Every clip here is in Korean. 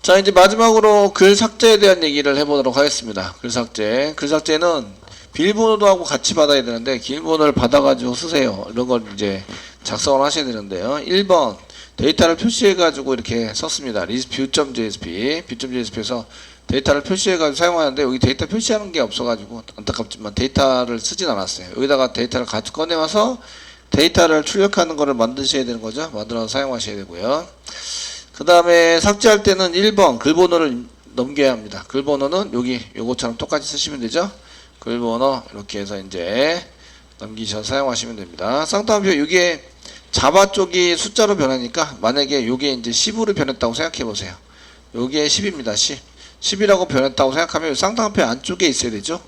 자, 이제 마지막으로 글 삭제에 대한 얘기를 해보도록 하겠습니다. 글 삭제. 글 삭제는 비밀번호도 하고 같이 받아야 되는데, 비밀번호를 받아가지고 쓰세요. 이런 걸 이제 작성을 하셔야 되는데요. 1번, 데이터를 표시해가지고 이렇게 썼습니다. view.jsp. view.jsp에서 데이터를 표시해가지고 사용하는데, 여기 데이터 표시하는 게 없어가지고, 안타깝지만 데이터를 쓰진 않았어요. 여기다가 데이터를 같이 꺼내와서 데이터를 출력하는 거를 만드셔야 되는 거죠. 만들어서 사용하셔야 되고요. 그 다음에 삭제할 때는 1번 글번호를 넘겨야 합니다. 글번호는 여기 요거처럼 똑같이 쓰시면 되죠. 글번호 이렇게 해서 이제 넘기셔서 사용하시면 됩니다. 쌍따옴표 이게 자바 쪽이 숫자로 변하니까 만약에 요게 이제 10으로 변했다고 생각해 보세요. 요게 10입니다. 10. 10이라고 변했다고 생각하면 쌍따옴표 안쪽에 있어야 되죠.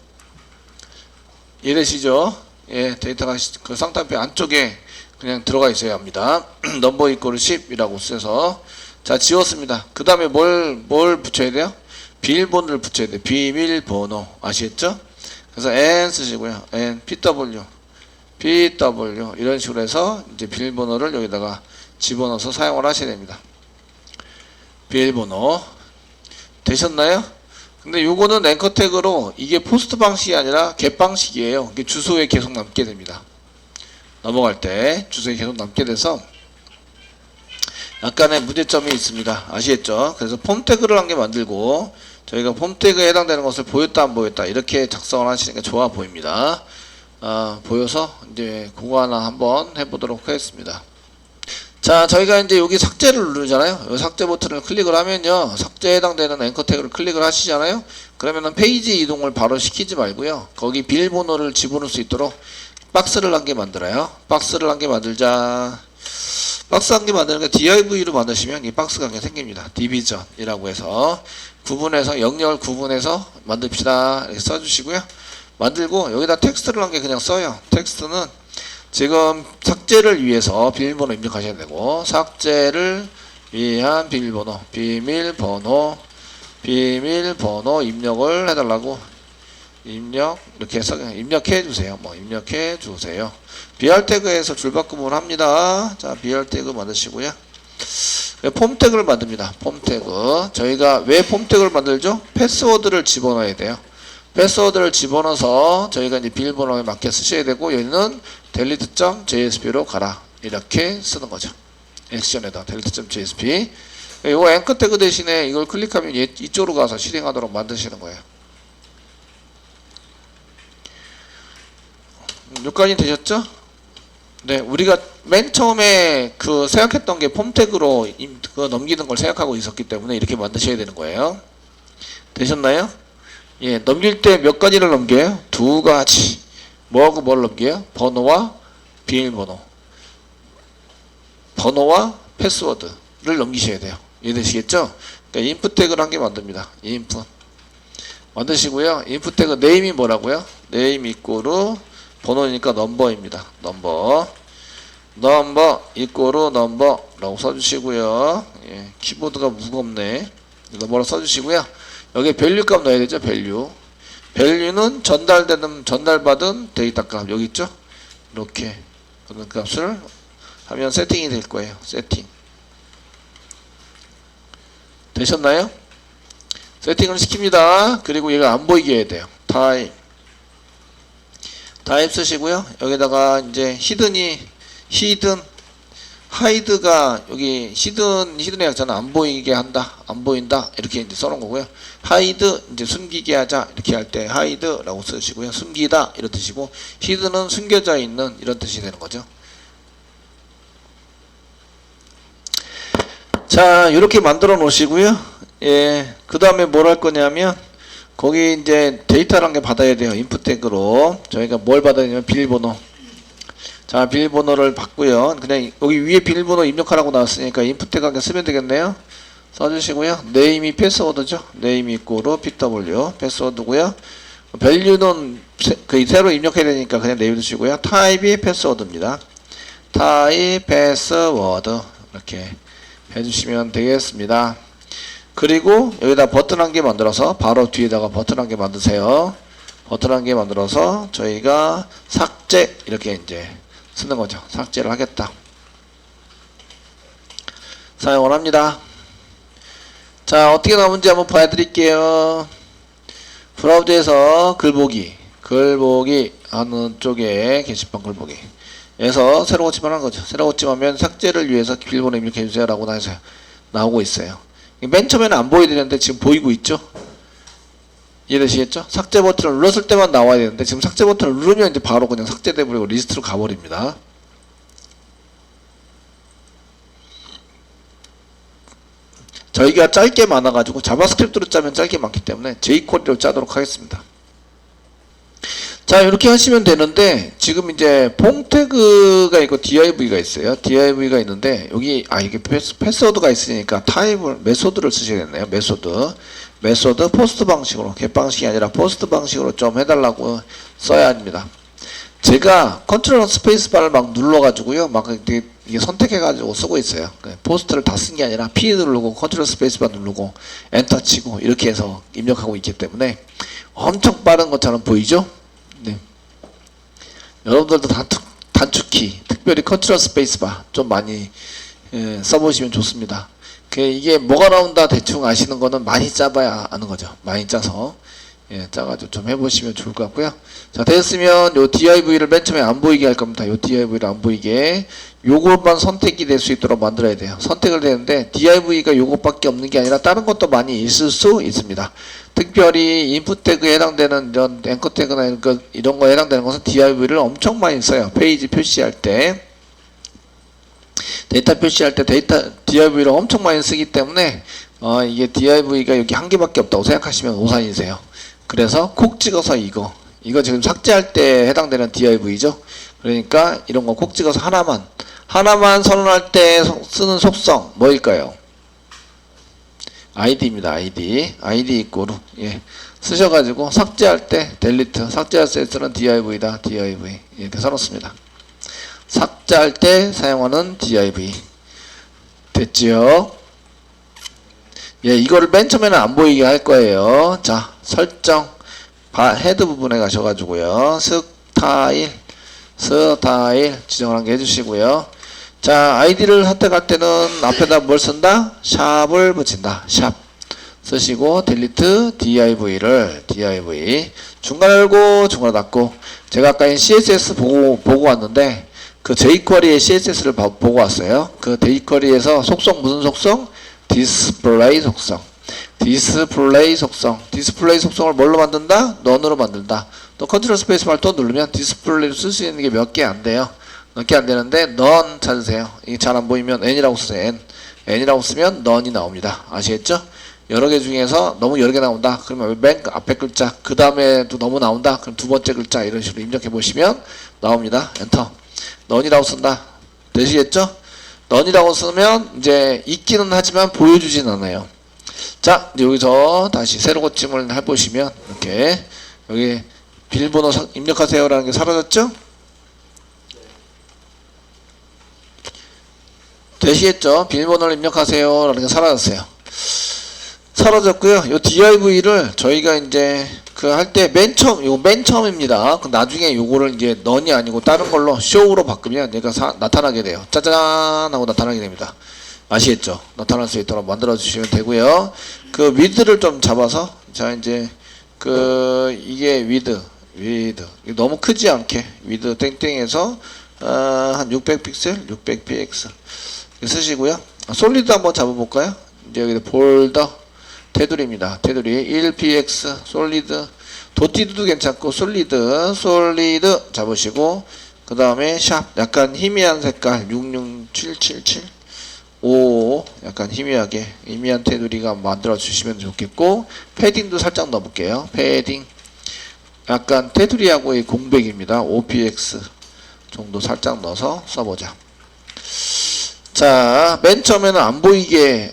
이해되시죠? 예, 데이터가 그 쌍따옴표 안쪽에 그냥 들어가 있어야 합니다. 넘버 이퀄 10이라고 써서 자, 지웠습니다. 그 다음에 뭘 붙여야 돼요? 비밀번호를 붙여야 돼요. 비밀번호. 아시겠죠? 그래서 N 쓰시고요. N, PW, PW. 이런 식으로 해서 이제 비밀번호를 여기다가 집어넣어서 사용을 하셔야 됩니다. 비밀번호. 되셨나요? 근데 요거는 앵커 태그로 이게 포스트 방식이 아니라 겟 방식이에요. 이게 주소에 계속 남게 됩니다. 넘어갈 때 주소에 계속 남게 돼서 약간의 문제점이 있습니다. 아시겠죠? 그래서 폼 태그를 한 개 만들고 저희가 폼 태그에 해당되는 것을 보였다 안 보였다 이렇게 작성을 하시는 게 좋아 보입니다. 보여서 이제 그거 하나 한번 해보도록 하겠습니다. 자, 저희가 이제 여기 삭제를 누르잖아요. 이 삭제 버튼을 클릭을 하면요, 삭제에 해당되는 앵커 태그를 클릭을 하시잖아요. 그러면은 페이지 이동을 바로 시키지 말고요, 거기 비밀번호를 집어넣을 수 있도록 박스를 한 개 만들어요. 박스를 한 개 만들자. 박스 한 개 만드는 게 div로 만드시면 이 박스가 한 개 생깁니다. 디비전이라고 해서 구분해서 영역을 구분해서 만듭시다 이렇게 써주시고요. 만들고 여기다 텍스트를 한 개 그냥 써요. 텍스트는 지금 삭제를 위해서 비밀번호 입력하셔야 되고, 삭제를 위한 비밀번호 입력을 해달라고 입력 이렇게 해서 입력해 주세요. 입력해 주세요. BR 태그에서 줄바꿈 구분을 합니다. 자, BR 태그 만드시고요. 폼 태그를 만듭니다. 폼 태그. 저희가 왜 폼 태그를 만들죠? 패스워드를 집어넣어야 돼요. 패스워드를 집어넣어서 저희가 이제 비밀번호에 맞게 쓰셔야 되고, 여기는 delete.jsp로 가라 이렇게 쓰는 거죠. 액션에다 delete.jsp. 이거 앵커 태그 대신에 이걸 클릭하면 이쪽으로 가서 실행하도록 만드시는 거예요. 여기까지 되셨죠? 네, 우리가 맨 처음에 그 생각했던 게 폼 태그로 넘기는 걸 생각하고 있었기 때문에 이렇게 만드셔야 되는 거예요. 되셨나요? 예, 넘길 때 몇 가지를 넘겨요? 두 가지. 뭐하고 뭘 넘겨요? 번호와 비밀번호. 번호와 패스워드를 넘기셔야 돼요. 이해되시겠죠? 그러니까 인풋 태그를 한 개 만듭니다. 인풋. 만드시고요. 인풋 태그 네임이 뭐라고요? 네임 이꼬르 번호니까 넘버입니다. 넘버 이꼬르 넘버라고 써주시고요. 예, 키보드가 무겁네. 넘버로 써주시고요. 여기에 밸류 값 넣어야 되죠. 밸류는 전달받은 데이터 값 여기 있죠. 이렇게 그런 값을 하면 세팅이 될 거예요. 세팅 되셨나요? 세팅을 시킵니다. 그리고 얘가 안 보이게 해야 돼요. 타입 쓰시고요. 여기다가 이제 하이드가 여기 히든의 약자는 안 보이게 한다, 안 보인다 이렇게 이제 써놓은 거고요. 하이드 이제 숨기게 하자 이렇게 할 때 하이드라고 쓰시고요. 숨기다 이런 뜻이고, 히든은 숨겨져 있는 이런 뜻이 되는 거죠. 자, 이렇게 만들어 놓으시고요. 예, 그 다음에 뭘 할 거냐면 거기 이제 데이터란 게 받아야 돼요. 인풋 태그로 저희가 뭘 받아야 되냐면 비밀번호. 자, 비밀번호를 받고요. 그냥 여기 위에 비밀번호 입력하라고 나왔으니까 인풋 태그 하게 쓰면 되겠네요. 써주시고요. 네임이 패스워드죠. 네임 이꼬르 PW 패스워드고요. 밸류는 새로 입력해야 되니까 그냥 내려두시고요. 타입이 패스워드입니다. 타입 패스워드 이렇게 해주시면 되겠습니다. 그리고 여기다 버튼 한 개 만들어서 바로 뒤에다가 버튼 한 개 만드세요. 버튼 한 개 만들어서 저희가 삭제 이렇게 이제 쓰는 거죠. 삭제를 하겠다. 사용을 합니다. 자, 어떻게 나오는지 한번 봐드릴게요. 브라우저에서 글보기 하는 쪽에 게시판 글보기 에서 새로 고침하는 거죠. 새로 고침하면 삭제를 위해서 비밀번호 입력해주세요 라고 나오고 있어요. 맨 처음에는 안 보여드렸는데 지금 보이고 있죠? 이해되시겠죠? 삭제 버튼을 눌렀을 때만 나와야 되는데 지금 삭제 버튼을 누르면 이제 바로 그냥 삭제돼버리고 리스트로 가버립니다. 저희가 짧게 많아가지고 자바스크립트로 짜면 짧게 많기 때문에 jQuery로 짜도록 하겠습니다. 자, 이렇게 하시면 되는데 지금 이제 폼태그가 있고 div가 있어요. div가 있는데 여기 이게 패스워드가 있으니까 타입을 메소드를 쓰셔야겠네요. 메소드 포스트 방식으로, 겟 방식이 아니라 포스트 방식으로 좀 해달라고 써야 합니다. 제가 컨트롤 스페이스바를 막 눌러가지고요, 막 이게 선택해가지고 쓰고 있어요. 포스트를 다 쓴 게 아니라 P 누르고 컨트롤 스페이스바 누르고 엔터 치고 이렇게 해서 입력하고 있기 때문에 엄청 빠른 것처럼 보이죠? 네. 여러분들도 단축키, 특별히 컨트롤 스페이스바 좀 많이 써보시면 좋습니다. 이게 뭐가 나온다 대충 아시는 거는 많이 짜봐야 아는 거죠. 많이 짜서 짜가지고 좀 해보시면 좋을 것 같고요. 자, 됐으면 요 div를 맨 처음에 안 보이게 할 겁니다. 요 div를 안 보이게 요것만 선택이 될 수 있도록 만들어야 돼요. 선택을 되는데 div가 요것밖에 없는 게 아니라 다른 것도 많이 있을 수 있습니다. 특별히 인풋 태그에 해당되는 이런 앵커 태그나 이런 거에 해당되는 것은 div를 엄청 많이 써요. 페이지 표시할 때, 데이터 표시할 때 div를 엄청 많이 쓰기 때문에 이게 div가 여기 한 개밖에 없다고 생각하시면 오산이세요. 그래서 콕 찍어서 이거 지금 삭제할 때 해당되는 div죠. 그러니까 이런 거 콕 찍어서 하나만 선언할 때 쓰는 속성 뭐일까요? id입니다. id 이꼬르 쓰셔가지고 삭제할 때 델리트, 삭제할 때 쓰는 div다. div 이렇게 써놓습니다. 삭제할 때 사용하는 div 됐지요? 이거를 맨 처음에는 안 보이게 할 거예요. 자, 설정 헤드 부분에 가셔가지고요, 스타일 지정을 한 개 해주시고요. 자, 아이디를 선택할 때는 앞에다 뭘 쓴다? 샵을 붙인다. 샵 쓰시고 델리트 div 중간에 열고 중간에 닫고. 제가 아까 CSS 보고 왔는데 그 jQuery의 CSS를 보고 왔어요. 그 jQuery에서 속성 무슨 속성? 디스플레이 속성을 뭘로 만든다? none으로 만든다. 또 컨트롤 스페이스바를 또 누르면 디스플레이로 쓸 수 있는 게 몇 개 안 돼요. 몇 개 안 되는데 none 찾으세요. 이게 잘 안 보이면 n이라고 쓰세요. n이라고 쓰면 none이 나옵니다. 아시겠죠? 여러 개 중에서 너무 여러 개 나온다. 그러면 맨 앞에 글자, 그 다음에도 너무 나온다. 그럼 두 번째 글자 이런 식으로 입력해 보시면 나옵니다. 엔터. none이라고 쓴다. 되시겠죠? none이라고 쓰면 이제 있기는 하지만 보여주진 않아요. 자, 여기서 다시 새로 고침을 해보시면 이렇게 여기 비밀번호 입력하세요 라는 게 사라졌죠? 되시겠죠? 비밀번호를 입력하세요 라는 게 사라졌고요. 요 div를 저희가 이제 할 때 맨 처음입니다. 나중에 요거를 이제 none이 아니고 다른 걸로 show로 바꾸면 얘가 나타나게 돼요. 짜잔 하고 나타나게 됩니다. 아시겠죠? 나타날 수 있도록 만들어 주시면 되고요. 그 width를 좀 잡아서, 자, 이제 이게 width 너무 크지 않게 width 땡땡해서 한 600픽셀 600px 쓰시고요. 솔리드 한번 잡아볼까요? 이제 여기 폴더 테두리입니다. 테두리 1px 솔리드, 도티드도 괜찮고 솔리드 잡으시고, 그 다음에 샵 약간 희미한 색깔 66777 약간 희미한 테두리가 만들어 주시면 좋겠고, 패딩도 살짝 넣어볼게요. 패딩 약간 테두리하고의 공백입니다. 5px 정도 살짝 넣어서 써보자. 자, 맨 처음에는 안 보이게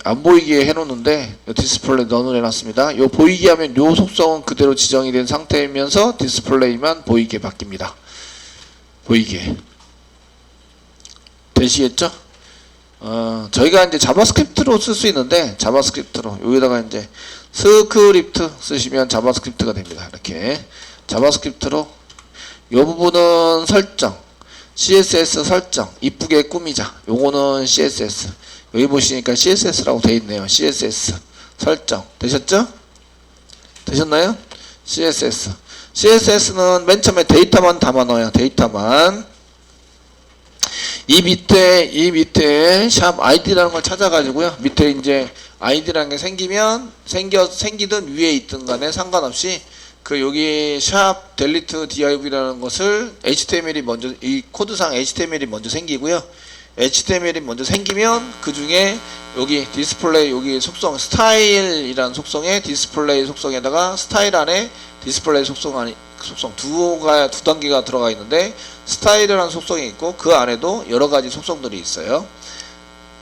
해놓는데 디스플레이 none을 해놨습니다. 요 보이게 하면 요 속성은 그대로 지정이 된 상태이면서 디스플레이만 보이게 바뀝니다. 보이게 되시겠죠? 저희가 이제 자바스크립트로 쓸 수 있는데, 자바스크립트로 여기다가 이제 스크립트 쓰시면 자바스크립트가 됩니다. 이렇게 자바스크립트로 요 부분은 설정, CSS 설정 이쁘게 꾸미자. 요거는 CSS, 여기 보시니까 CSS라고 돼 있네요. CSS 설정. 되셨죠? 되셨나요? CSS. CSS는 맨 처음에 데이터만 담아 넣어요. 데이터만. 이 밑에 샵 id라는 걸 찾아가지고요. 밑에 이제 id라는 게 생기든 위에 있든 간에 상관없이 그 여기 샵 delete div라는 것을 HTML이 먼저, 이 코드상 HTML이 먼저 생기고요. HTML이 먼저 생기면 그 중에 여기 디스플레이 여기 속성 스타일이라는 속성에 디스플레이 속성에다가 스타일 안에 디스플레이 속성 두 단계가 들어가 있는데 스타일이라는 속성이 있고 그 안에도 여러 가지 속성들이 있어요.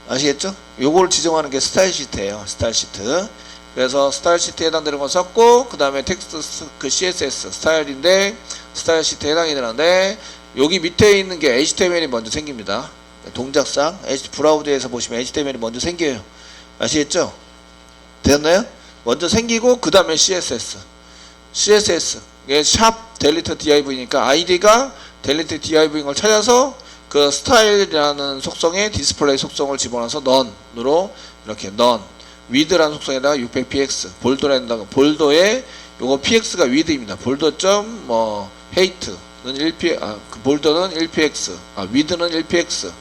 아시겠죠? 요걸 지정하는 게 스타일 시트예요. 스타일 시트. 그래서 스타일 시트에 해당되는 거 썼고 그 다음에 텍스트 그 CSS 스타일인데 스타일 시트에 해당이 되는데 여기 밑에 있는 게 HTML이 먼저 생깁니다. 동작상 브라우저에서 보시면 HTML이 먼저 생겨요. 아시겠죠? 되었나요? 먼저 생기고 그 다음에 CSS 이게 샵 delete div니까 id가 delete div인 걸 찾아서 그 스타일이라는 속성에 디스플레이 속성을 집어넣어서 none으로 이렇게 none width라는 속성에다가 600px 볼더에다가 볼더에 요거 px가 width입니다. 볼더.점 height는 1p 그 볼더는 1px width는 1px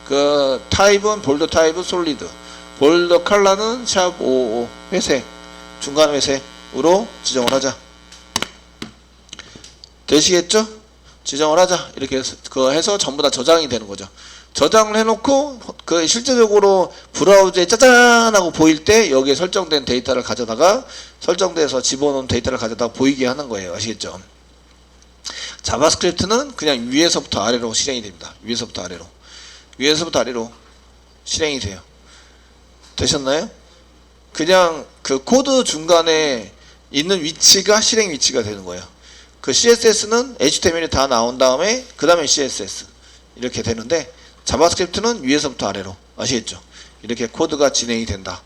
그 타입은 볼더 타입은 솔리드 볼더 컬러는 샵 55 회색 중간 회색으로 지정을 하자. 되시겠죠? 지정을 하자. 이렇게 해서 전부 다 저장이 되는 거죠. 저장을 해놓고 그 실제적으로 브라우저에 짜잔 하고 보일 때 여기에 설정된 데이터를 가져다가 설정돼서 집어넣은 데이터를 가져다가 보이게 하는 거예요. 아시겠죠? 자바스크립트는 그냥 위에서부터 아래로 실행이 됩니다. 위에서부터 아래로 실행이 돼요. 되셨나요? 그냥 그 코드 중간에 있는 위치가 실행 위치가 되는 거예요. 그 CSS는 HTML이 다 나온 다음에 그 다음에 CSS 이렇게 되는데 자바스크립트는 위에서부터 아래로 아시겠죠? 이렇게 코드가 진행이 된다.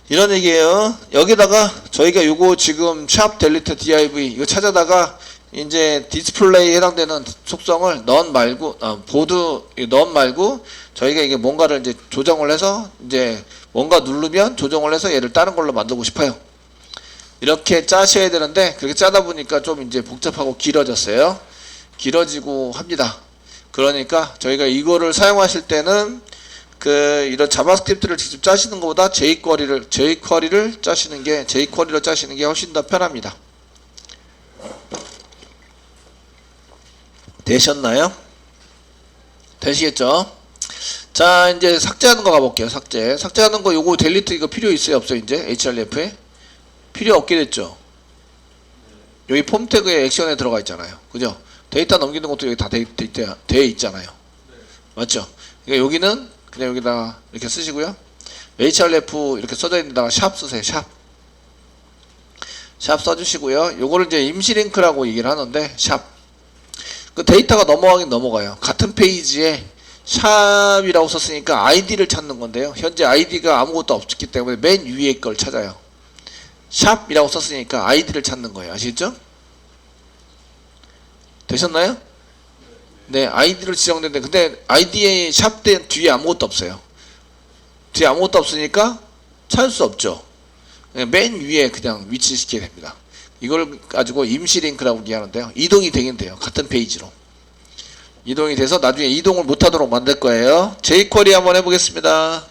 이런 얘기예요. 여기다가 저희가 요거 지금 샵 delete div 이거 찾아다가 이제 디스플레이에 해당되는 속성을 none 말고 none 말고 저희가 이게 뭔가를 이제 조정을 해서 이제 뭔가 누르면 조정을 해서 얘를 다른 걸로 만들고 싶어요. 이렇게 짜셔야 되는데 그렇게 짜다 보니까 좀 이제 복잡하고 길어졌어요. 길어지고 합니다. 그러니까 저희가 이거를 사용하실 때는 그 이런 자바스크립트를 직접 짜시는 것보다 jQuery를 짜시는 게 jQuery로 짜시는 게 훨씬 더 편합니다. 되셨나요? 되시겠죠? 자, 이제 삭제하는 거 가볼게요. 삭제하는 거 요거 델리트 이거 필요 있어요? 없어요? 이제 href에 필요 없게 됐죠. 여기 폼 태그에 액션에 들어가 있잖아요. 그죠? 데이터 넘기는 것도 여기 다 돼 있잖아요. 맞죠? 그러니까 여기는 그냥 여기다가 이렇게 쓰시고요. href 이렇게 써져 있는 데다가 샵 쓰세요. 샵 써주시고요. 요거를 이제 임시 링크라고 얘기를 하는데 샵. 그 데이터가 넘어가긴 넘어가요. 같은 페이지에 샵이라고 썼으니까 아이디를 찾는 건데요. 현재 아이디가 아무것도 없기 때문에 맨 위에 걸 찾아요. 샵이라고 썼으니까 아이디를 찾는 거예요. 아시겠죠? 되셨나요? 네, 아이디를 지정됐는데 근데 아이디에 샵 뒤에 아무것도 없어요. 뒤에 아무것도 없으니까 찾을 수 없죠. 맨 위에 그냥 위치시키게 됩니다. 이걸 가지고 임시 링크라고 얘기하는데요. 이동이 되긴 돼요. 같은 페이지로. 이동이 돼서 나중에 이동을 못하도록 만들 거예요. jQuery 한번 해보겠습니다.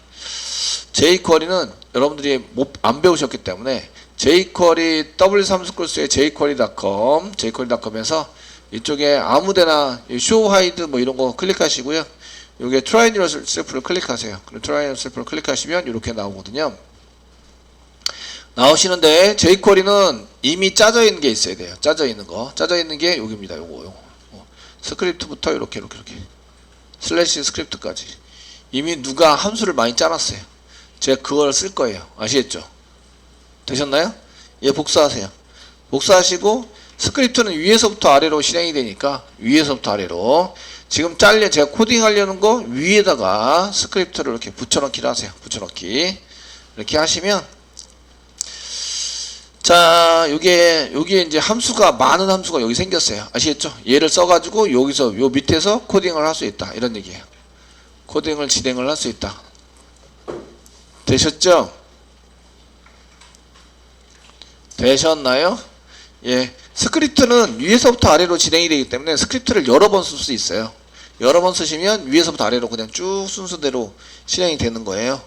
jQuery는 여러분들이 안 배우셨기 때문에 jQuery w3스쿨스의 jQuery.com에서 이쪽에 아무데나 show hide 뭐 이런 거 클릭하시고요. 여기에 try yourself를 클릭하세요. 그럼 try yourself를 클릭하시면 이렇게 나오거든요. 나오시는데 jQuery는 이미 짜져 있는 게 있어야 돼요. 짜져 있는 게 여기입니다. 요거. 스크립트부터 이렇게 슬래시 스크립트까지 이미 누가 함수를 많이 짜놨어요. 제가 그걸 쓸 거예요. 아시겠죠? 되셨나요? 예, 복사하세요. 복사하시고 스크립트는 위에서부터 아래로 실행이 되니까 위에서부터 아래로 지금 제가 코딩 하려는 거 위에다가 스크립트를 이렇게 붙여넣기를 하세요. 붙여넣기 이렇게 하시면 자, 여기에 이제 많은 함수가 여기 생겼어요. 아시겠죠? 얘를 써가지고 여기서 요 밑에서 코딩을 할 수 있다. 이런 얘기예요. 코딩을 진행을 할 수 있다. 되셨죠? 되셨나요? 예, 스크립트는 위에서부터 아래로 진행이 되기 때문에 스크립트를 여러 번 쓸 수 있어요. 여러 번 쓰시면 위에서부터 아래로 그냥 쭉 순서대로 실행이 되는 거예요.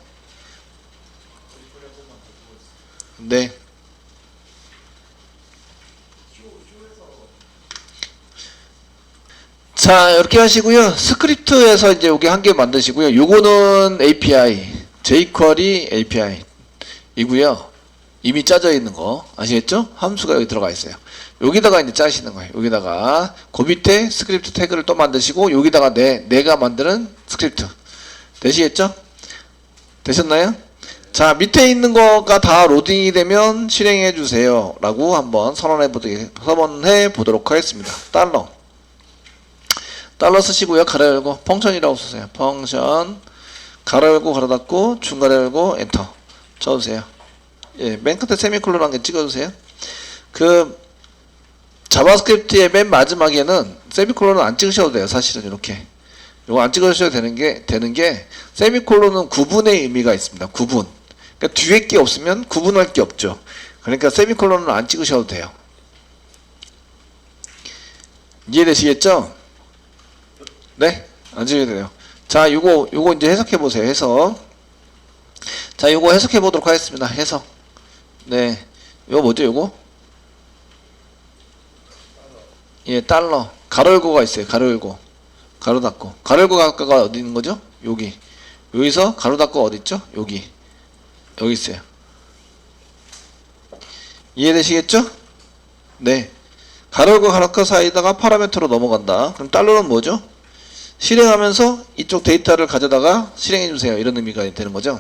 네. 자, 이렇게 하시고요. 스크립트에서 이제 여기 한 개 만드시고요. 요거는 API, jQuery API 이고요. 이미 짜져 있는 거 아시겠죠? 함수가 여기 들어가 있어요. 여기다가 이제 짜시는 거예요. 여기다가 그 밑에 스크립트 태그를 또 만드시고 여기다가 내가 만드는 스크립트 되시겠죠? 되셨나요? 자, 밑에 있는 거가 다 로딩이 되면 실행해 주세요 라고 한번 선언해 보도록 하겠습니다. 달러 쓰시고요. 가로 열고 펑션이라고 쓰세요. 펑션 가로 열고 가로 닫고 중괄호 열고 엔터 쳐주세요. 예, 맨 끝에 세미콜론 한 개 찍어주세요. 그 자바스크립트의 맨 마지막에는 세미콜론은 안 찍으셔도 돼요. 사실은 이렇게 이거 안 찍으셔도 되는 게 세미콜론은 구분의 의미가 있습니다. 구분. 그러니까 뒤에 게 없으면 구분할 게 없죠. 그러니까 세미콜론은 안 찍으셔도 돼요. 이해되시겠죠? 네? 안 찍어도 돼요. 자, 요거 이제 해석해 보세요. 해석. 자, 요거 해석해 보도록 하겠습니다. 해석. 네. 요거 뭐죠, 요거? 예, 달러. 가로 열고가 있어요. 가로 열고. 가로 닫고. 가로 열고 가로가 어디 있는 거죠? 여기. 여기서 가로 닫고 어디 있죠? 여기. 여기 있어요. 이해되시겠죠? 네. 가로 열고 가로 닫고 사이다가 파라미터로 넘어간다. 그럼 달러는 뭐죠? 실행하면서 이쪽 데이터를 가져다가 실행해 주세요. 이런 의미가 되는 거죠.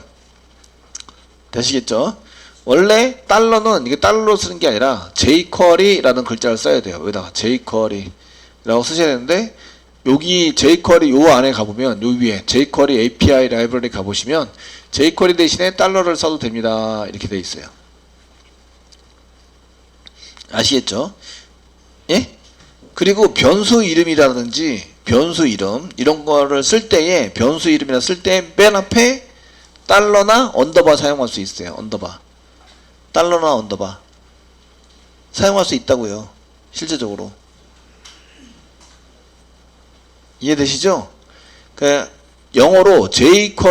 되시겠죠? 원래 달러는 이게 달러로 쓰는 게 아니라 jQuery라는 글자를 써야 돼요. 여기다가 jQuery라고 쓰셔야 되는데 여기 jQuery 요 안에 가보면 요 위에 jQuery API 라이브러리 가보시면 jQuery 대신에 달러를 써도 됩니다. 이렇게 돼 있어요. 아시겠죠? 예? 그리고 변수 이름이라든지 변수 이름 이런 거를 쓸 때에 변수 이름이나 쓸 때 맨 앞에 달러나 언더바 사용할 수 있어요. 언더바. 달러나 언더바 사용할 수 있다고요. 실제적으로. 이해되시죠? 그 영어로 jQuery라고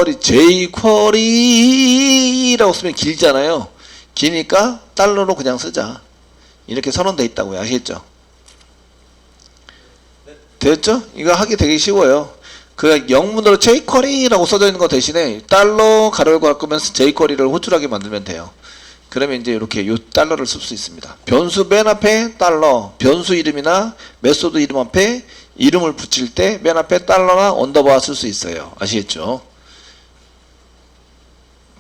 쓰면 길잖아요. 기니까 달러로 그냥 쓰자. 이렇게 선언되어 있다고요. 아시겠죠? 됐죠? 이거 하기 되게 쉬워요. 그 영문으로 jQuery라고 써져 있는 거 대신에 달러 가로 열고 할 거면 jQuery를 호출하게 만들면 돼요. 그러면 이제 이렇게 요 달러를 쓸 수 있습니다. 변수 맨 앞에 달러, 변수 이름이나 메소드 이름 앞에 이름을 붙일 때 맨 앞에 달러나 언더바 쓸 수 있어요. 아시겠죠?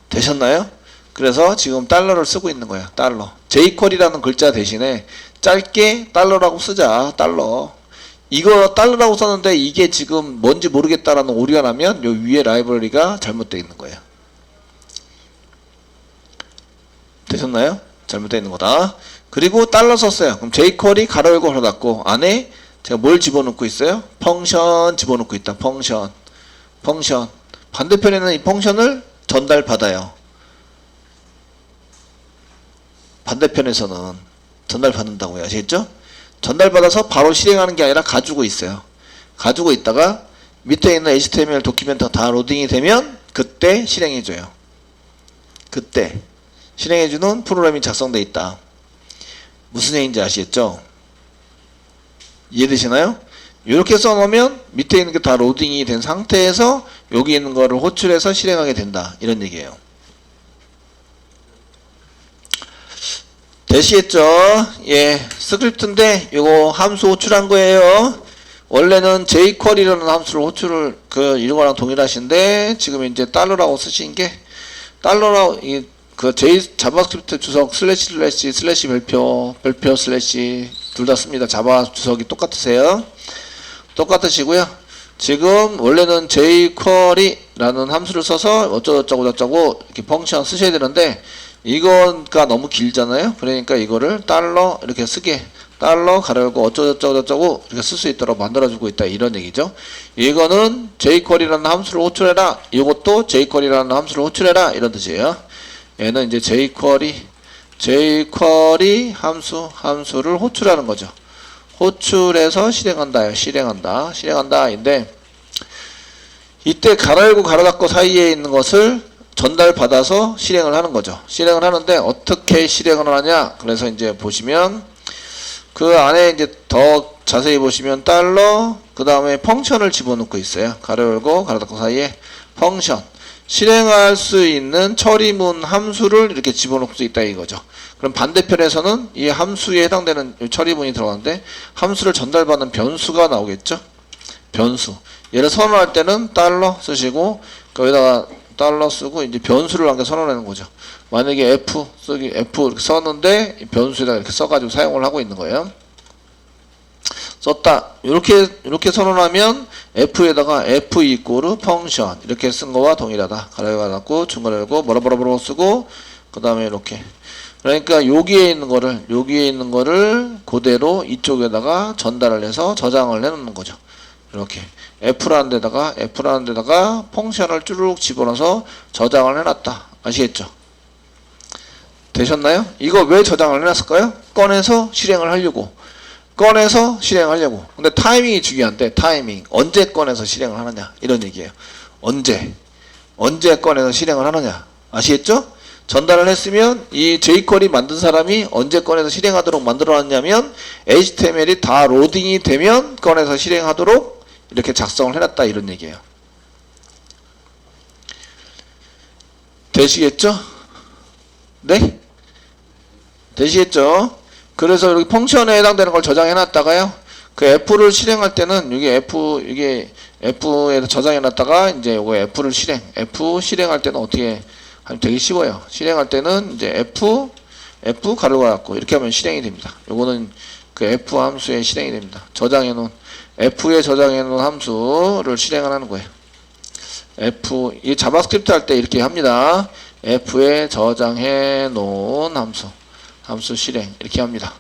되셨나요? 그래서 지금 달러를 쓰고 있는 거야. 달러. jQuery라는 글자 대신에 짧게 달러라고 쓰자. 달러. 이거 달러라고 썼는데 이게 지금 뭔지 모르겠다라는 오류가 나면 요 위에 라이브러리가 잘못되어 있는 거예요. 되셨나요? 잘못되어 있는 거다. 그리고 달러 썼어요. 그럼 jQuery 가로 열고 가로 닫고 안에 제가 뭘 집어넣고 있어요? 펑션 집어넣고 있다. 펑션. 반대편에는 이 펑션을 전달받아요. 반대편에서는 전달받는다고요. 아시겠죠? 전달받아서 바로 실행하는 게 아니라 가지고 있어요. 가지고 있다가 밑에 있는 HTML 도큐멘트가 다 로딩이 되면 그때 실행해줘요. 그때 실행해주는 프로그램이 작성되어 있다. 무슨 얘기인지 아시겠죠? 이해되시나요? 이렇게 써놓으면 밑에 있는 게 다 로딩이 된 상태에서 여기 있는 거를 호출해서 실행하게 된다. 이런 얘기예요. 되시겠죠? 예, 스크립트인데 이거 함수 호출한 거예요. 원래는 jQuery라는 함수를 호출을 이런 거랑 동일하신데 지금 이제 달러라고 쓰신 게 달러라고 자바스크립트 주석 // 별표 슬래시 둘 다 씁니다. 자바 주석이 똑같으세요. 똑같으시고요. 지금 원래는 jQuery라는 함수를 써서 어쩌고저쩌고 이렇게 펑션 쓰셔야 되는데 이거가 너무 길잖아요. 그러니까 이거를 달러 이렇게 쓰게 달러 가로 열고 어쩌고저쩌고 이렇게 쓸 수 있도록 만들어주고 있다. 이런 얘기죠. 이거는 jQuery라는 함수를 호출해라. 이것도 jQuery라는 함수를 호출해라. 이런 뜻이에요. 얘는 이제 jQuery jQuery 함수를 호출하는 거죠. 호출해서 실행한다인데, 이때 가로 열고 가로 닫고 사이에 있는 것을 전달받아서 실행을 하는 거죠. 실행을 하는데 어떻게 실행을 하냐? 그래서 이제 보시면 그 안에 이제 더 자세히 보시면 달러 그 다음에 펑션을 집어넣고 있어요. 가로 열고 가로 닫고 사이에 펑션, 실행할 수 있는 처리문 함수를 이렇게 집어넣을 수 있다 이거죠. 그럼 반대편에서는 이 함수에 해당되는 처리문이 들어가는데 함수를 전달받는 변수가 나오겠죠. 변수. 얘를 선언할 때는 달러 쓰시고 거기다가 달러 쓰고 이제 변수를 한 개 선언하는 거죠. 만약에 F 이렇게 썼는데 변수에다가 이렇게 써가지고 사용을 하고 있는 거예요. 썼다. 이렇게 선언하면 F에다가 F 이꼬르 펑션 이렇게 쓴 거와 동일하다. 가로 닫고 중괄호 열고 뭐라뭐라뭐라고 쓰고 그 다음에 이렇게. 그러니까 여기에 있는 거를 그대로 이쪽에다가 전달을 해서 저장을 해놓는 거죠. 이렇게 F라는 데다가 펑션을 쭈르륵 집어넣어서 저장을 해놨다. 아시겠죠? 되셨나요? 이거 왜 저장을 해놨을까요? 꺼내서 실행을 하려고. 근데 타이밍이 중요한데, 타이밍. 언제 꺼내서 실행을 하느냐. 이런 얘기예요. 언제 꺼내서 실행을 하느냐. 아시겠죠? 전달을 했으면 이 jQuery 만든 사람이 언제 꺼내서 실행하도록 만들어놨냐면 HTML이 다 로딩이 되면 꺼내서 실행하도록 이렇게 작성을 해놨다 이런 얘기예요. 되시겠죠? 네? 되시겠죠? 그래서 여기 펑션에 해당되는 걸 저장해놨다가요. 그 F를 실행할 때는 이게 F에서 저장해놨다가 이제 요거 F 실행할 때는 어떻게 하면 되게 쉬워요. 실행할 때는 이제 F 가로가 닫고 이렇게 하면 실행이 됩니다. 요거는 그 F 함수에 실행이 됩니다. F에 저장해놓은 함수를 실행을 하는 거예요. 이 자바스크립트 할 때 이렇게 합니다. F에 저장해놓은 함수 실행 이렇게 합니다.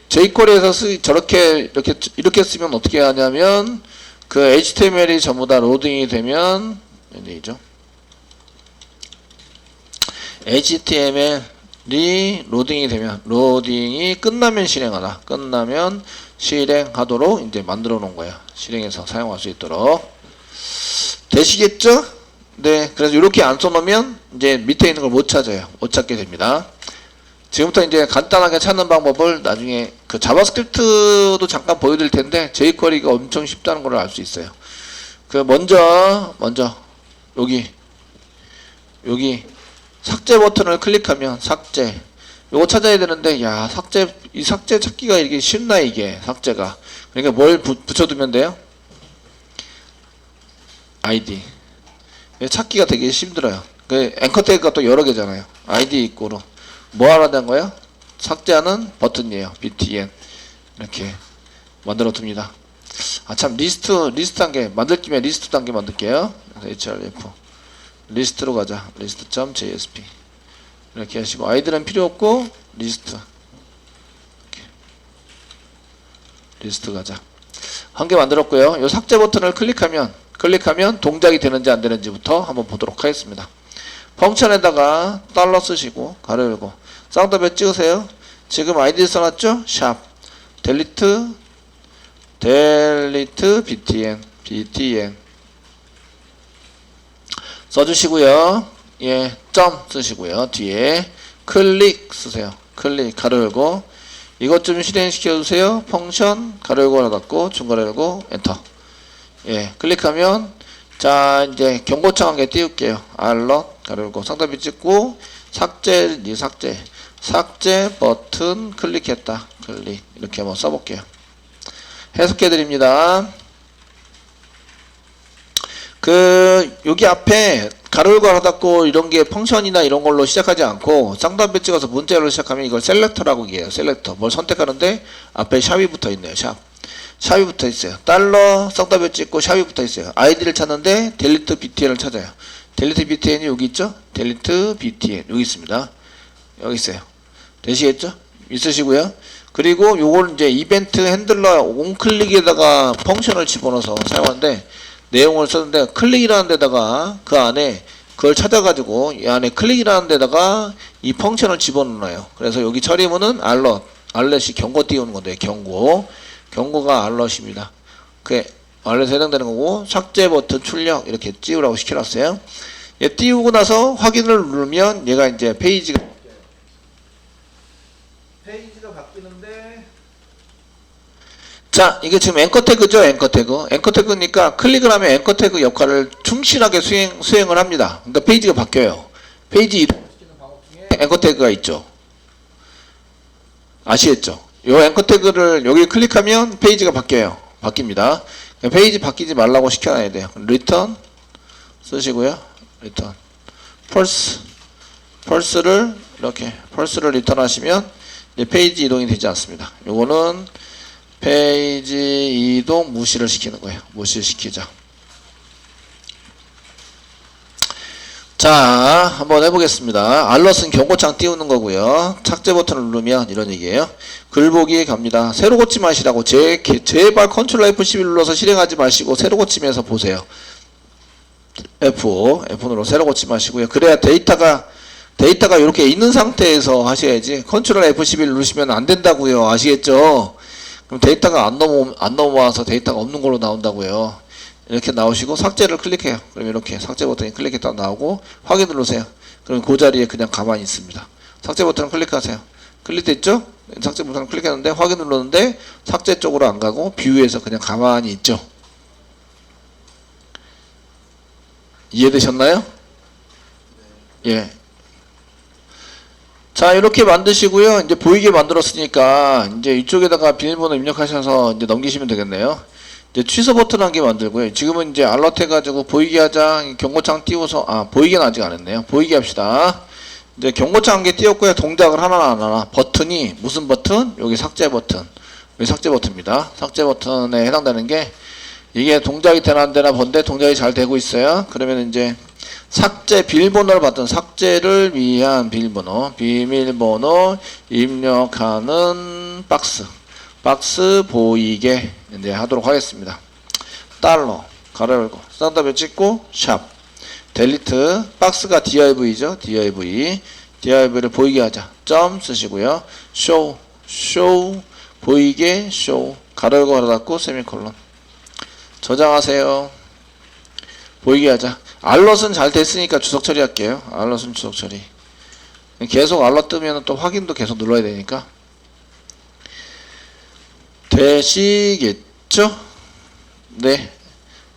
jQuery에서 이렇게 쓰면 어떻게 하냐면 그 HTML이 전부 다 로딩이 되면 이죠. HTML이 로딩이 끝나면 실행하도록 이제 만들어 놓은 거예요. 실행해서 사용할 수 있도록. 되시겠죠? 네. 그래서 이렇게 안 써놓으면 이제 밑에 있는 걸 못 찾아요. 못 찾게 됩니다. 지금부터 이제 간단하게 찾는 방법을 나중에 그 자바스크립트도 잠깐 보여드릴 텐데 jQuery가 엄청 쉽다는 걸 알 수 있어요. 그 먼저 여기 삭제 버튼을 클릭하면 삭제 요거 찾아야 되는데 이 삭제 찾기가 이게 쉽나 이게 삭제가. 그러니까 뭘 붙여두면 돼요? ID. 찾기가 되게 힘들어요. 그 앵커 태그가 또 여러 개잖아요. ID 이꼬르 뭐 하라는 거예요? 삭제하는 버튼이에요. btn 이렇게 만들어 둡니다. 참 리스트 단계 만들 김에 리스트 단계 만들게요. href 리스트로 가자. list.jsp 이렇게 하시고 아이들은 필요 없고 리스트 가자. 한 개 만들었고요. 이 삭제 버튼을 클릭하면 동작이 되는지 안 되는지부터 한번 보도록 하겠습니다. 펑션에다가 달러 쓰시고 가로 열고 쌍따옴 찍으세요. 지금 아이디 써놨죠? 샵 delete btn 써주시고요. 점 쓰시고요. 뒤에 클릭 쓰세요. 클릭 가로 열고 이것 좀 실행시켜 주세요. 펑션 가로 열고 하나 닫고 중괄호 열고 엔터. 클릭하면 자 이제 경고창 한 개 띄울게요. 알럿 가로 열고 상단비 찍고 삭제 버튼 클릭했다. 클릭 이렇게 한번 써볼게요. 해석해 드립니다. 여기 앞에 가로 열고 하나 닫고 이런 게 펑션이나 이런 걸로 시작하지 않고 쌍따옴표 찍어서 문자로 시작하면 이걸 셀렉터라고 얘기해요. 셀렉터. 뭘 선택하는데 앞에 샵이 붙어 있네요. 샵이 붙어 있어요. 달러 쌍따옴표 찍고 샵이 붙어 있어요. 아이디를 찾는데 delete btn을 찾아요. delete btn이 여기 있죠? delete btn 여기 있습니다. 여기 있어요. 되시겠죠? 있으시고요. 그리고 요걸 이제 이벤트 핸들러 onClick에다가 펑션을 집어넣어서 사용하는데 내용을 썼는데 클릭이라는 데다가 그 안에 그걸 찾아가지고 이 안에 클릭이라는 데다가 이 펑션을 집어넣어요. 그래서 여기 처리문은 알럿이 경고 띄우는 건데 경고가 알럿입니다. 그게 알럿에 해당되는 거고 삭제 버튼 출력 이렇게 띄우라고 시켜놨어요. 얘 띄우고 나서 확인을 누르면 얘가 이제 페이지가 바뀌는데 자 이게 지금 앵커 태그죠. 앵커 태그니까 클릭을 하면 앵커 태그 역할을 충실하게 수행을 합니다. 그러니까 페이지가 바뀌어요. 페이지 이동시키는 방법 중에 앵커 태그가 있죠. 아시겠죠? 요 앵커 태그를 여기 클릭하면 페이지가 바뀝니다. 페이지 바뀌지 말라고 시켜놔야 돼요. 리턴 쓰시고요. 리턴 펄스를 이렇게 펄스를 리턴하시면 이제 페이지 이동이 되지 않습니다. 요거는 페이지 이동 무시를 시키는 거예요. 무시시키자. 자, 한번 해보겠습니다. 알럿은 경고창 띄우는 거고요. 삭제 버튼을 누르면 이런 얘기예요. 글보기에 갑니다. 새로 고침 하시라고 제발 컨트롤 F11 눌러서 실행하지 마시고 새로 고침해서 보세요. F 눌러 새로 고침 하시고요. 그래야 데이터가 이렇게 있는 상태에서 하셔야지 컨트롤 F11 누르시면 안 된다고요. 아시겠죠? 그럼 데이터가 안 넘어와서 데이터가 없는 걸로 나온다고요. 이렇게 나오시고 삭제를 클릭해요. 그럼 이렇게 삭제 버튼이 클릭했다 나오고 확인 누르세요. 그럼 그 자리에 그냥 가만히 있습니다. 삭제 버튼을 클릭하세요. 클릭됐죠? 삭제 버튼을 클릭했는데 확인 눌렀는데 삭제 쪽으로 안 가고 뷰에서 그냥 가만히 있죠. 이해되셨나요? 예. 자, 이렇게 만드시고요. 이제 보이게 만들었으니까 이제 이쪽에다가 비밀번호 입력하셔서 이제 넘기시면 되겠네요. 이제 취소 버튼 한 개 만들고요. 지금은 이제 알럿 해가지고 보이게 하자 경고창 띄워서 보이게는 아직 안 했네요. 보이게 합시다. 이제 경고창 한 개 띄웠고요. 동작을 하나 버튼이 무슨 버튼? 여기 삭제 버튼. 여기 삭제 버튼입니다. 삭제 버튼에 해당되는 게 이게 동작이 되나 안 되나 본데 동작이 잘 되고 있어요. 그러면 이제 삭제 비밀번호를 받던 삭제를 위한 비밀번호 입력하는 박스 보이게 이제 하도록 하겠습니다. 달러 가로 열고 쌍따옴 찍고 샵 델리트 박스가 div죠. div를 보이게 하자. 점 쓰시고요. show 보이게 show 가로 열고 가로 닫고 세미콜론 저장하세요. 보이게 하자. 알럿은 잘 됐으니까 주석 처리할게요. 알럿은 주석 처리. 계속 알럿 뜨면 또 확인도 계속 눌러야 되니까. 되시겠죠? 네.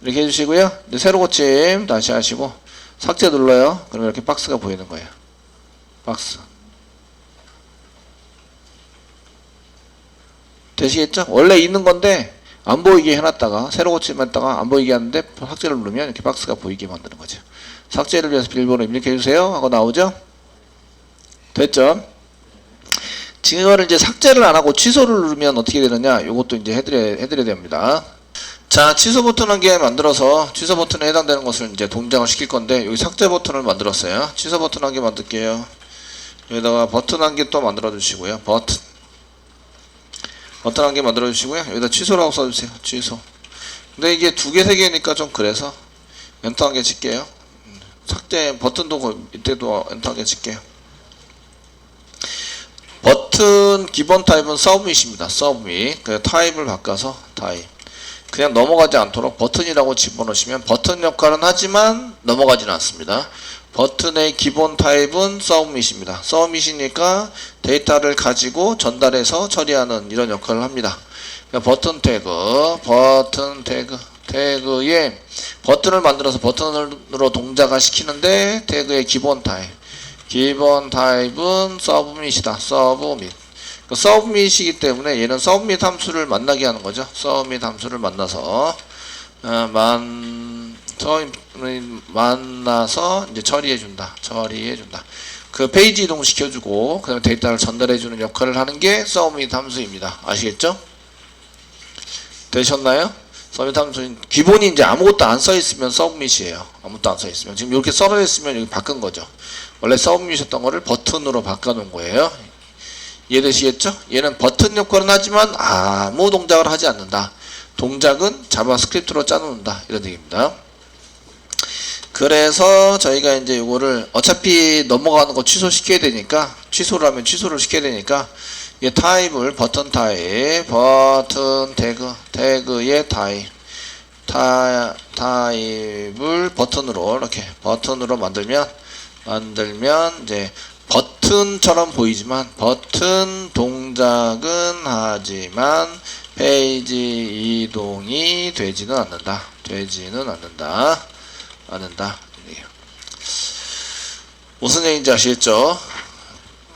이렇게 해주시고요. 이제 새로 고침 다시 하시고 삭제 눌러요. 그러면 이렇게 박스가 보이는 거예요. 박스. 되시겠죠? 원래 있는 건데 안 보이게 해놨다가 새로 고침했다가 안 보이게 하는데 삭제를 누르면 이렇게 박스가 보이게 만드는 거죠. 삭제를 위해서 비밀번호 입력해주세요 하고 나오죠? 됐죠? 지금 이거를 이제 삭제를 안 하고 취소를 누르면 어떻게 되느냐? 요것도 이제 해드려야 됩니다. 자, 취소 버튼 한 개 만들어서 취소 버튼에 해당되는 것을 이제 동작을 시킬 건데 여기 삭제 버튼을 만들었어요. 취소 버튼 한 개 만들게요. 여기다가 버튼 한 개 또 만들어 주시고요. 버튼 한 개 만들어 주시고요. 여기다 취소라고 써주세요. 취소. 근데 이게 두 개, 세 개니까 좀 그래서 엔터 한 개 칠게요. 삭제 버튼도 이때도 엔터 한 개 칠게요. 버튼 기본 타입은 서브밋입니다. 서브밋. 그 타입을 바꿔서 타입. 그냥 넘어가지 않도록 버튼이라고 집어넣으시면 버튼 역할은 하지만 넘어가지는 않습니다. 버튼의 기본 타입은 서브밋입니다. 서브밋이니까 데이터를 가지고 전달해서 처리하는 이런 역할을 합니다. 그러니까 태그에 버튼을 만들어서 버튼으로 동작을 시키는데 태그의 기본 타입은 서브밋이다. 서브밋. 서브밋이기 때문에 얘는 서브밋 함수를 만나게 하는 거죠. 서브밋 함수를 만나서 만나서 이제 처리해준다. 그 페이지 이동 시켜주고 그다음에 데이터를 전달해주는 역할을 하는 게 서브밋 함수입니다. 아시겠죠? 되셨나요? 서브밋 함수는 기본이 이제 아무것도 안 써있으면 서브밋이에요. 아무것도 안 써있으면 지금 이렇게 썰어 있으면 여기 바꾼 거죠. 원래 서브밋이었던 거를 버튼으로 바꿔놓은 거예요. 이해되시겠죠? 얘는 버튼 역할은 하지만 아무 동작을 하지 않는다. 동작은 자바스크립트로 짜놓는다. 이런 얘기입니다. 그래서 저희가 이제 이거를 어차피 넘어가는 거 취소시켜야 되니까, 취소를 하면 취소를 시켜야 되니까, 이 타입을 버튼 타입, 버튼 태그의 타입을 버튼으로 이렇게 버튼으로 만들면 이제 버튼처럼 보이지만 버튼 동작은 하지만 페이지 이동이 되지는 않는다. 무슨 얘기인지 아시겠죠?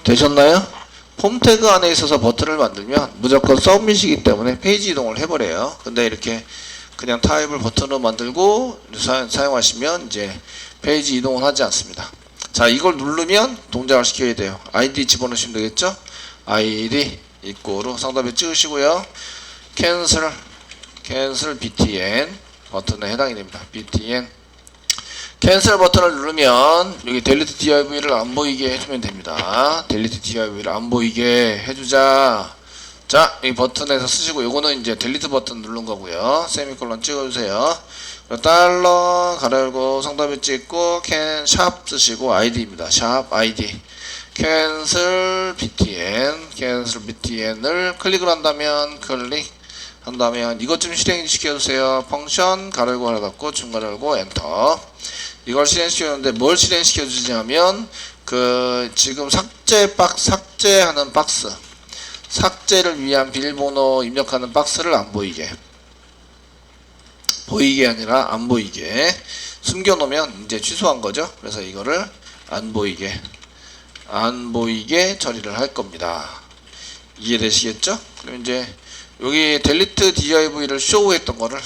되셨나요? 폼 태그 안에 있어서 버튼을 만들면 무조건 서밋이기 때문에 페이지 이동을 해버려요. 근데 이렇게 그냥 타입을 버튼으로 만들고 사용하시면 이제 페이지 이동을 하지 않습니다. 자, 이걸 누르면 동작을 시켜야 돼요. ID 집어넣으시면 되겠죠? ID 이꼬로 상단에 찍으시고요. 캔슬 btn 버튼에 해당이 됩니다. btn 캔슬 버튼을 누르면 여기 델리트 div를 안 보이게 해주면 됩니다. 델리트 div를 안 보이게 해주자. 자, 이 버튼에서 쓰시고, 요거는 이제 델리트 버튼 누른 거고요. 세미콜론 찍어주세요. 달러 가르고 상단에 찍고 샵 쓰시고 id입니다. 샵 id 캔슬 btn을 클릭을 한다면 이것 좀 실행시켜주세요. 펑션 가르고 하나 닫고 중간에 열고 엔터. 이걸 실행시켰는데 뭘 실행시켜주냐면 지금 삭제하는 박스, 삭제를 위한 비밀번호 입력하는 박스를 안 보이게 아니라 안 보이게 숨겨놓으면 이제 취소한 거죠. 그래서 이거를 안 보이게 처리를 할 겁니다. 이해되시겠죠? 그럼 이제 여기 델리트 div를 쇼우했던 거를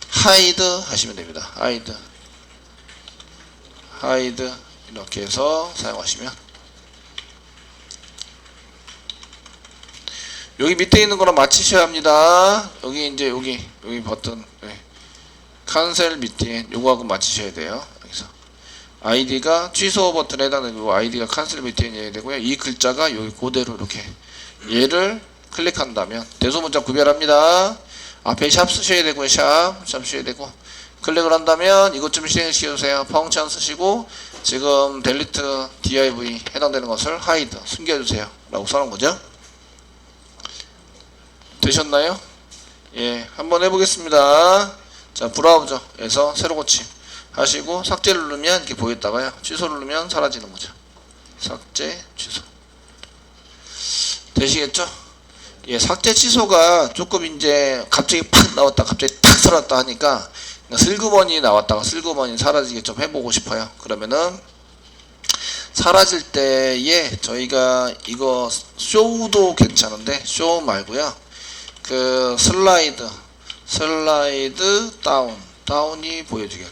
하이드 하시면 됩니다. 하이드 이렇게 해서 사용하시면, 여기 밑에 있는 거랑 맞추셔야 합니다. 여기 이제 여기 버튼 캔슬 btn 요거하고 맞추셔야 돼요. 여기서 id가 취소 버튼에 해당되고 id가 캔슬 btn이 되고요. 이 글자가 여기 그대로 이렇게 얘를 클릭한다면 대소문자 구별합니다. 앞에 샵 쓰셔야 되고요. 샵 쓰셔야 되고, 클릭을 한다면 이것 좀 실행시켜주세요. 펑션 쓰시고 지금 델리트 div 해당되는 것을 하이드 숨겨주세요 라고 써놓은 거죠. 되셨나요? 예, 한번 해보겠습니다. 자, 브라우저에서 새로 고침 하시고 삭제를 누르면 이렇게 보였다가요, 취소를 누르면 사라지는 거죠. 삭제 취소 되시겠죠? 예, 삭제 취소가 조금 이제 갑자기 팍 나왔다 갑자기 탁 사라졌다 하니까 슬그머니 나왔다가 슬그머니 사라지게 좀 해보고 싶어요. 그러면은 사라질 때에 저희가 이거 쇼도 괜찮은데 쇼 말고요, 슬라이드 다운이 보여주게,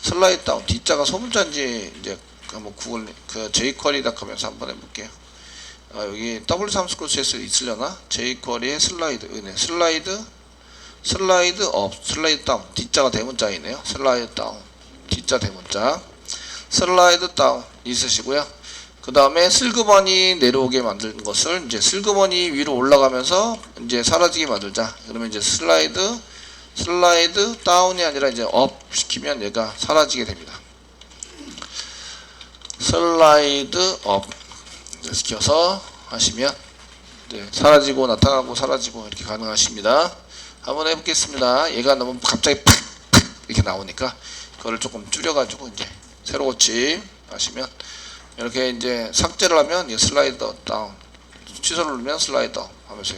슬라이드 다운 D자가 소문자인지 이제 한번 구글 jQuery.com에서 한번 해볼게요. 여기 W3스크롤CS 있으려나? jQuery의 슬라이드 업, 슬라이드 다운, D자가 대문자이네요. 슬라이드 다운, D자 대문자, 슬라이드 다운 있으시고요. 그 다음에 슬그머니 내려오게 만드는 것을 이제 슬그머니 위로 올라가면서 이제 사라지게 만들자. 그러면 이제 슬라이드 다운이 아니라 이제 업 시키면 얘가 사라지게 됩니다. 슬라이드 업 시켜서 하시면 사라지고 나타나고 사라지고 이렇게 가능하십니다. 한번 해보겠습니다. 얘가 너무 갑자기 팍 이렇게 나오니까 그거를 조금 줄여가지고 이제 새로 고침 하시면 이렇게 이제 삭제를 하면 슬라이더 다운, 취소를 누르면 슬라이더 하면서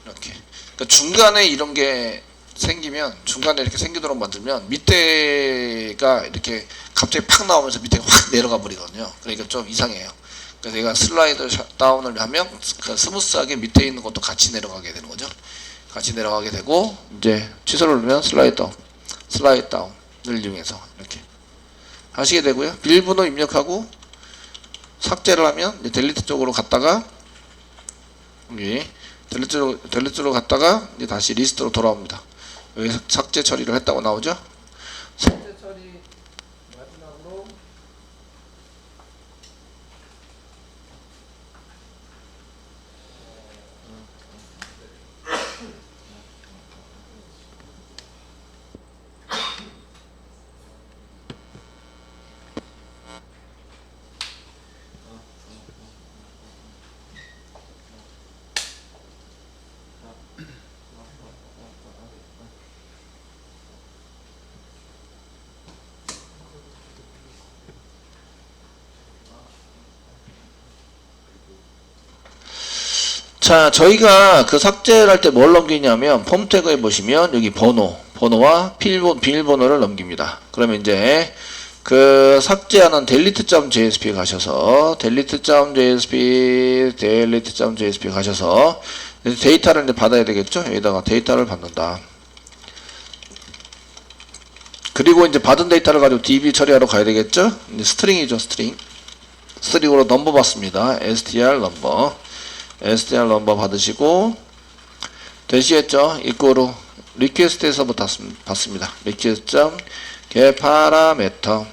이렇게, 그러니까 중간에 이런 게 생기면, 중간에 이렇게 생기도록 만들면 밑에가 이렇게 갑자기 팍 나오면서 밑에 확 내려가 버리거든요. 그러니까 좀 이상해요. 그래서 얘가 슬라이드 다운을 하면 스무스하게 밑에 있는 것도 같이 내려가게 되는 거죠. 같이 내려가게 되고, 이제 취소를 누르면 슬라이드 다운을 이용해서 이렇게 하시게 되고요. 비밀번호 입력하고 삭제를 하면 이제 델리트 쪽으로 갔다가 여기 델리트로 갔다가 이제 다시 리스트로 돌아옵니다. 여기 삭제 처리를 했다고 나오죠. 삭제 처리 마지막으로 자, 저희가 그 삭제를 할 때 뭘 넘기냐면 폼 태그에 보시면 여기 번호와 비밀번호를 넘깁니다. 그러면 이제 그 삭제하는 delete.jsp에 가셔서 delete.jsp 가셔서 데이터를 이제 받아야 되겠죠. 여기다가 데이터를 받는다. 그리고 이제 받은 데이터를 가지고 db 처리하러 가야 되겠죠. 이제 스트링이죠, 스트링으로 넘버 받습니다. str 넘버 받으시고 되시겠죠. 이거로 리퀘스트에서 받습니다. request.getParameter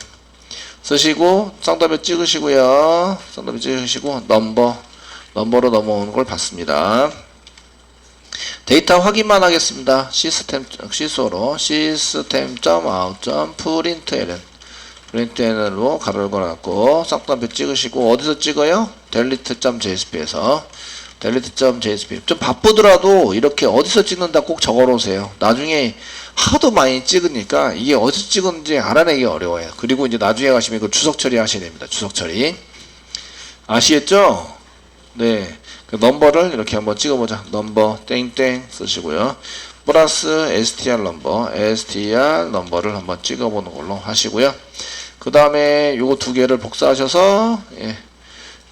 쓰시고 쌍따옴에 찍으시고요. 쌍따옴에 찍으시고 넘버로 넘어오는 걸 받습니다. 데이터 확인만 하겠습니다. 시소로 system.out.println으로 가로를 걸어놨고 쌍따옴에 찍으시고 어디서 찍어요? delete.jsp에서 delete.jsp 좀 바쁘더라도 이렇게 어디서 찍는다 꼭 적어놓으세요. 나중에 하도 많이 찍으니까 이게 어디서 찍었는지 알아내기 어려워요. 그리고 이제 나중에 가시면 이거 주석 처리 하셔야 됩니다. 주석 처리 아시겠죠? 네, 그 넘버를 이렇게 한번 찍어보자. 넘버 땡땡 쓰시고요. 플러스 str 넘버를 한번 찍어보는 걸로 하시고요. 그 다음에 요거 두 개를 복사하셔서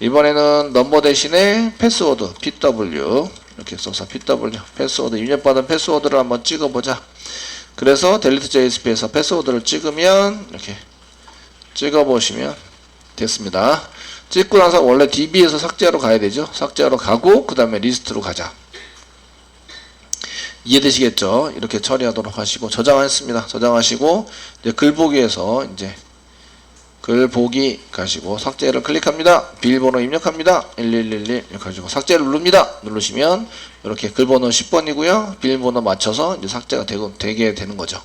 이번에는 넘버 대신에 패스워드 pw 이렇게 써서 pw 패스워드 입력받은 패스워드를 한번 찍어보자. 그래서 delete.jsp에서 패스워드를 찍으면 이렇게 찍어보시면 됐습니다. 찍고 나서 원래 db에서 삭제하러 가야 되죠. 삭제하러 가고 그 다음에 리스트로 가자. 이해되시겠죠? 이렇게 처리하도록 하시고 저장했습니다. 저장하시고 이제 글보기에서 이제 글보기 가시고 삭제를 클릭합니다. 비밀번호 입력합니다. 1111 가지고 삭제를 누릅니다. 누르시면 이렇게 글번호 10번이고요. 비밀번호 맞춰서 이제 삭제가 되게 되는 거죠.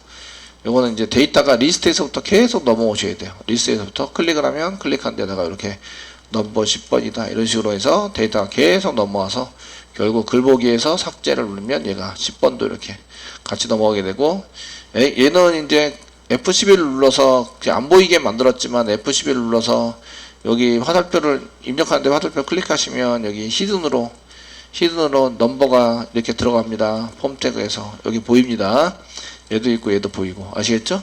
요거는 이제 데이터가 리스트에서부터 계속 넘어오셔야 돼요. 리스트에서부터 클릭을 하면 클릭한 데다가 이렇게 넘버 10번이다 이런 식으로 해서 데이터가 계속 넘어와서 결국 글보기에서 삭제를 누르면 얘가 10번도 이렇게 같이 넘어오게 되고 얘는 이제 F11을 눌러서 안 보이게 만들었지만 F11을 눌러서 여기 화살표를 입력하는데 화살표 클릭하시면 여기 히든으로 넘버가 이렇게 들어갑니다. 폼 태그에서 여기 보입니다. 얘도 있고 얘도 보이고 아시겠죠?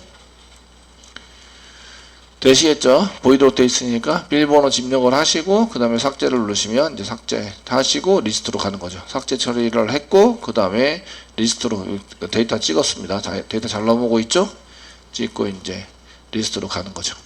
되시겠죠? 보이도록 되어 있으니까 비밀번호 입력을 하시고 그 다음에 삭제를 누르시면 이제 삭제 하시고 리스트로 가는 거죠. 삭제 처리를 했고 그 다음에 리스트로 데이터 찍었습니다. 데이터 잘 넘어오고 있죠? 찍고 이제 리스트로 가는 거죠.